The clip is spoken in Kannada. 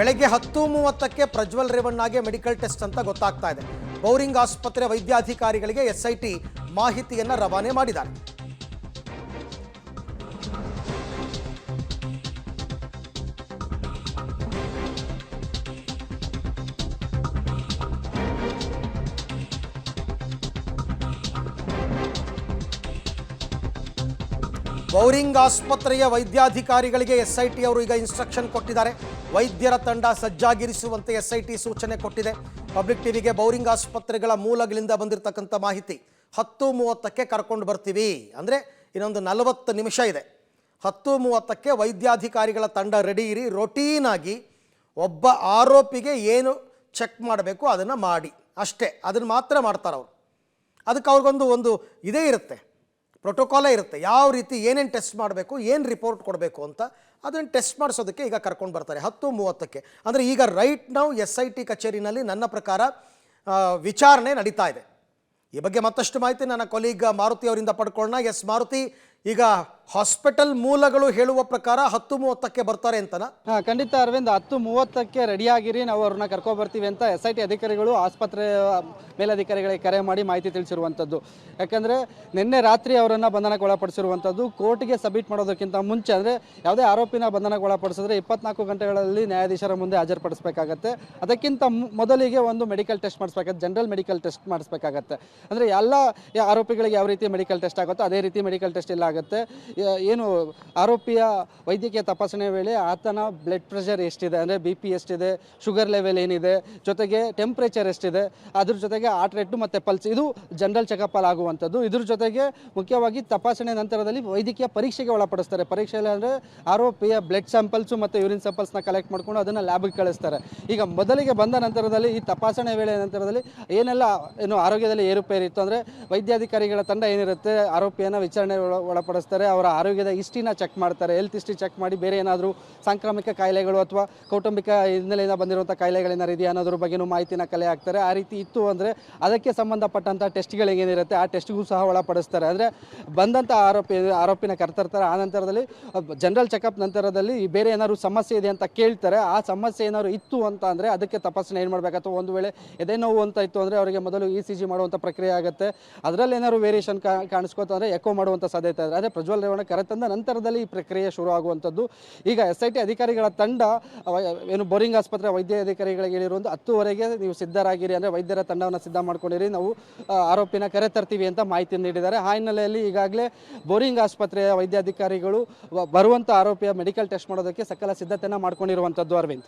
ಬೆಳಗ್ಗೆ 10:30ಕ್ಕೆ ಪ್ರಜ್ವಲ್ ರೇವಣ್ಣಗೆ ಮೆಡಿಕಲ್ ಟೆಸ್ಟ್ ಅಂತ ಗೊತ್ತಾಗ್ತಾ ಇದೆ. ಬೌರಿಂಗ್ ಆಸ್ಪತ್ರೆ ವೈದ್ಯಾಧಿಕಾರಿಗಳಿಗೆ ಎಸ್ಐಟಿ ಮಾಹಿತಿಯನ್ನು ರವಾನೆ ಮಾಡಿದ್ದಾರೆ. ಬೌರಿಂಗ್ ಆಸ್ಪತ್ರೆಯ ವೈದ್ಯಾಧಿಕಾರಿಗಳಿಗೆ ಎಸ್ಐಟಿ ಅವರು ಈಗ ಇನ್ಸ್ಟ್ರಕ್ಷನ್ ಕೊಟ್ಟಿದ್ದಾರೆ. ವೈದ್ಯರ ತಂಡ ಸಜ್ಜಾಗಿರಿಸುವಂತೆ ಎಸ್ಐಟಿ ಸೂಚನೆ ಕೊಟ್ಟಿದೆ. ಪಬ್ಲಿಕ್ ಟಿವಿಗೆ ಬೌರಿಂಗ್ ಆಸ್ಪತ್ರೆಗಳ ಮೂಲಗಳಿಂದ ಬಂದಿರತಕ್ಕಂಥ ಮಾಹಿತಿ. 10:30ಕ್ಕೆ ಕರ್ಕೊಂಡು ಬರ್ತೀವಿ ಅಂದರೆ ಇನ್ನೊಂದು 40 ನಿಮಿಷ ಇದೆ. 10:30ಕ್ಕೆ ವೈದ್ಯಾಧಿಕಾರಿಗಳ ತಂಡ ರೆಡಿ ಇರಿ. ರೊಟೀನ್ ಆಗಿ ಒಬ್ಬ ಆರೋಪಿಗೆ ಏನು ಚೆಕ್ ಮಾಡಬೇಕು ಅದನ್ನು ಮಾಡಿ ಅಷ್ಟೇ, ಅದನ್ನು ಮಾತ್ರ ಮಾಡ್ತಾರೆ ಅವರು. ಅದಕ್ಕೆ ಅವ್ರಿಗೊಂದು ಇದೇ ಇರುತ್ತೆ, ಪ್ರೋಟೋಕಾಲೇ ಇರುತ್ತೆ. ಯಾವ ರೀತಿ ಏನೇನು ಟೆಸ್ಟ್ ಮಾಡಬೇಕು, ಏನು ರಿಪೋರ್ಟ್ ಕೊಡಬೇಕು ಅಂತ ಅದನ್ನು ಟೆಸ್ಟ್ ಮಾಡಿಸೋದಕ್ಕೆ ಈಗ ಕರ್ಕೊಂಡು ಬರ್ತಾರೆ 10:30ಕ್ಕೆ. ಅಂದರೆ ಈಗ ರೈಟ್ ನಾವು SIT ಕಚೇರಿನಲ್ಲಿ ನನ್ನ ಪ್ರಕಾರ ವಿಚಾರಣೆ ನಡೀತಾ ಇದೆ. ಈ ಬಗ್ಗೆ ಮತ್ತಷ್ಟು ಮಾಹಿತಿ ನನ್ನ ಕೊಲೀಗ್ ಮಾರುತಿ ಅವರಿಂದ ಪಡ್ಕೊಳ್ಳೋಣ. ಎಸ್ ಮಾರುತಿ, ಈಗ ಹಾಸ್ಪಿಟಲ್ ಮೂಲಗಳು ಹೇಳುವ ಪ್ರಕಾರ 10:30ಕ್ಕೆ ಬರ್ತಾರೆ ಅಂತನಾ? ಖಂಡಿತ ಅರವಿಂದ್, 10:30ಕ್ಕೆ ರೆಡಿಯಾಗಿರಿ, ನಾವು ಅವ್ರನ್ನ ಕರ್ಕೊಬರ್ತೀವಿ ಅಂತ SIT ಅಧಿಕಾರಿಗಳು ಆಸ್ಪತ್ರೆ ಮೇಲಧಿಕಾರಿಗಳಿಗೆ ಕರೆ ಮಾಡಿ ಮಾಹಿತಿ ತಿಳಿಸಿರುವಂಥದ್ದು. ಯಾಕಂದರೆ ನಿನ್ನೆ ರಾತ್ರಿ ಅವರನ್ನು ಬಂಧನಕ್ಕೆ ಒಳಪಡಿಸಿರುವಂಥದ್ದು. ಕೋರ್ಟ್ಗೆ ಸಬ್ಮಿಟ್ ಮಾಡೋದಕ್ಕಿಂತ ಮುಂಚೆ, ಅಂದರೆ ಯಾವುದೇ ಆರೋಪಿನ ಬಂಧನಕ್ಕೆ ಒಳಪಡಿಸಿದ್ರೆ 24 ಗಂಟೆಗಳಲ್ಲಿ ನ್ಯಾಯಾಧೀಶರ ಮುಂದೆ ಹಾಜರುಪಡಿಸಬೇಕಾಗತ್ತೆ. ಅದಕ್ಕಿಂತ ಮೊದಲಿಗೆ ಒಂದು ಮೆಡಿಕಲ್ ಟೆಸ್ಟ್ ಮಾಡಿಸ್ಬೇಕಾಗತ್ತೆ, ಜನರಲ್ ಮೆಡಿಕಲ್ ಟೆಸ್ಟ್ ಮಾಡಿಸ್ಬೇಕಾಗತ್ತೆ. ಅಂದರೆ ಎಲ್ಲ ಆರೋಪಿಗಳಿಗೆ ಯಾವ ರೀತಿ ಮೆಡಿಕಲ್ ಟೆಸ್ಟ್ ಆಗುತ್ತೋ ಅದೇ ರೀತಿ ಮೆಡಿಕಲ್ ಟೆಸ್ಟ್ ಇಲ್ಲ ಆಗುತ್ತೆ. ಏನು ಆರೋಪಿಯ ವೈದ್ಯಕೀಯ ತಪಾಸಣೆ ವೇಳೆ ಆತನ ಬ್ಲಡ್ ಪ್ರೆಷರ್ ಎಷ್ಟಿದೆ, ಅಂದರೆ BP ಎಷ್ಟಿದೆ, ಶುಗರ್ ಲೆವೆಲ್ ಏನಿದೆ, ಜೊತೆಗೆ ಟೆಂಪ್ರೇಚರ್ ಎಷ್ಟಿದೆ, ಅದ್ರ ಜೊತೆಗೆ ಹಾರ್ಟ್ ರೇಟು ಮತ್ತು ಪಲ್ಸ್, ಇದು ಜನರಲ್ ಚೆಕಪ್ಪಲ್ಲಿ ಆಗುವಂಥದ್ದು. ಇದ್ರ ಜೊತೆಗೆ ಮುಖ್ಯವಾಗಿ ತಪಾಸಣೆ ನಂತರದಲ್ಲಿ ವೈದ್ಯಕೀಯ ಪರೀಕ್ಷೆಗೆ ಒಳಪಡಿಸ್ತಾರೆ. ಪರೀಕ್ಷೆಯಲ್ಲಿ ಅಂದರೆ ಆರೋಪಿಯ ಬ್ಲಡ್ ಸ್ಯಾಂಪಲ್ಸು ಮತ್ತು ಯೂರಿನ್ ಸ್ಯಾಂಪಲ್ಸ್ನ ಕಲೆಕ್ಟ್ ಮಾಡಿಕೊಂಡು ಅದನ್ನು ಲ್ಯಾಬ್ಗೆ ಕಳಿಸ್ತಾರೆ. ಈಗ ಮೊದಲಿಗೆ ಬಂದ ನಂತರದಲ್ಲಿ ಈ ತಪಾಸಣೆ ವೇಳೆ ನಂತರದಲ್ಲಿ ಏನೆಲ್ಲ ಆರೋಗ್ಯದಲ್ಲಿ ಏರುಪೇರಿತ್ತು ಅಂದರೆ ವೈದ್ಯಾಧಿಕಾರಿಗಳ ತಂಡ ಏನಿರುತ್ತೆ ಆರೋಪಿಯನ್ನು ವಿಚಾರಣೆ ಒಳಪಡಿಸ್ತಾರೆ. ಅವರ ಆರೋಗ್ಯದ ಹಿಸ್ಟ್ರಿನ ಚೆಕ್ ಮಾಡ್ತಾರೆ, ಹೆಲ್ತ್ ಹಿಸ್ಟ್ರಿ ಚೆಕ್ ಮಾಡಿ ಬೇರೆ ಏನಾದರೂ ಸಾಂಕ್ರಾಮಿಕ ಕಾಯಿಲೆಗಳು ಅಥವಾ ಕೌಟುಂಬಿಕ ಹಿನ್ನೆಲೆಯಿಂದ ಬಂದಿರುವಂಥ ಕಾಯಿಲೆಗಳೇನಾರು ಇದೆಯಾ ಅನ್ನೋದ್ರ ಬಗ್ಗೆಯೂ ಮಾಹಿತಿನ ಕಲೆ ಹಾಕ್ತಾರೆ. ಆ ರೀತಿ ಇತ್ತು ಅಂದರೆ ಅದಕ್ಕೆ ಸಂಬಂಧಪಟ್ಟಂಥ ಟೆಸ್ಟ್ಗಳೇನಿರುತ್ತೆ ಆ ಟೆಸ್ಟ್ಗೂ ಸಹ ಒಳಪಡಿಸ್ತಾರೆ. ಅಂದರೆ ಬಂದಂಥ ಆರೋಪಿನ ಕರ್ತರ್ತಾರೆ. ಆ ನಂತರದಲ್ಲಿ ಜನರಲ್ ಚೆಕಪ್ ನಂತರದಲ್ಲಿ ಬೇರೆ ಏನಾದ್ರು ಸಮಸ್ಯೆ ಇದೆ ಅಂತ ಕೇಳ್ತಾರೆ. ಆ ಸಮಸ್ಯೆ ಏನಾದ್ರು ಇತ್ತು ಅಂತ ಅಂದರೆ ಅದಕ್ಕೆ ತಪಾಸಣೆ ಏನು ಮಾಡಬೇಕು, ಅಥವಾ ಒಂದು ವೇಳೆ ಎದೆ ನೋವು ಅಂತ ಇತ್ತು ಅಂದರೆ ಅವರಿಗೆ ಮೊದಲು ECG ಮಾಡುವಂಥ ಪ್ರಕ್ರಿಯೆ ಆಗುತ್ತೆ. ಅದರಲ್ಲಿ ಏನಾದ್ರು ವೇರಿಯೇಷನ್ ಕಾಣಿಸ್ಕೋತ ಅಂದರೆ ಎಕೋ ಮಾಡುವಂಥ ಸಾಧ್ಯತೆ ಇದೆ. ಅದೇ ಪ್ರಜ್ವಲ್ ರೇವಣ್ಣ ಕರೆತಂದ ನಂತರದಲ್ಲಿ ಈ ಪ್ರಕ್ರಿಯೆ ಶುರು ಆಗುವಂಥದ್ದು. ಈಗ SIT ಅಧಿಕಾರಿಗಳ ತಂಡ ಏನು ಬೌರಿಂಗ್ ಆಸ್ಪತ್ರೆ ವೈದ್ಯಾಧಿಕಾರಿಗಳಿಗೆ ಹೇಳಿರುವಂಥ 10:30ಗೆ ನೀವು ಸಿದ್ಧರಾಗಿರಿ, ಅಂದರೆ ವೈದ್ಯರ ತಂಡವನ್ನು ಸಿದ್ಧ ಮಾಡ್ಕೊಂಡಿರಿ, ನಾವು ಆರೋಪಿನ ಕರೆ ತರ್ತೀವಿ ಅಂತ ಮಾಹಿತಿ ನೀಡಿದ್ದಾರೆ. ಆ ಹಿನ್ನೆಲೆಯಲ್ಲಿ ಈಗಾಗಲೇ ಬೌರಿಂಗ್ ಆಸ್ಪತ್ರೆಯ ವೈದ್ಯಾಧಿಕಾರಿಗಳು ಬರುವಂಥ ಆರೋಪಿಯ ಮೆಡಿಕಲ್ ಟೆಸ್ಟ್ ಮಾಡೋದಕ್ಕೆ ಸಕಲ ಸಿದ್ಧತೆಯನ್ನು ಮಾಡ್ಕೊಂಡಿರುವಂಥದ್ದು. ಅರವಿಂದ್.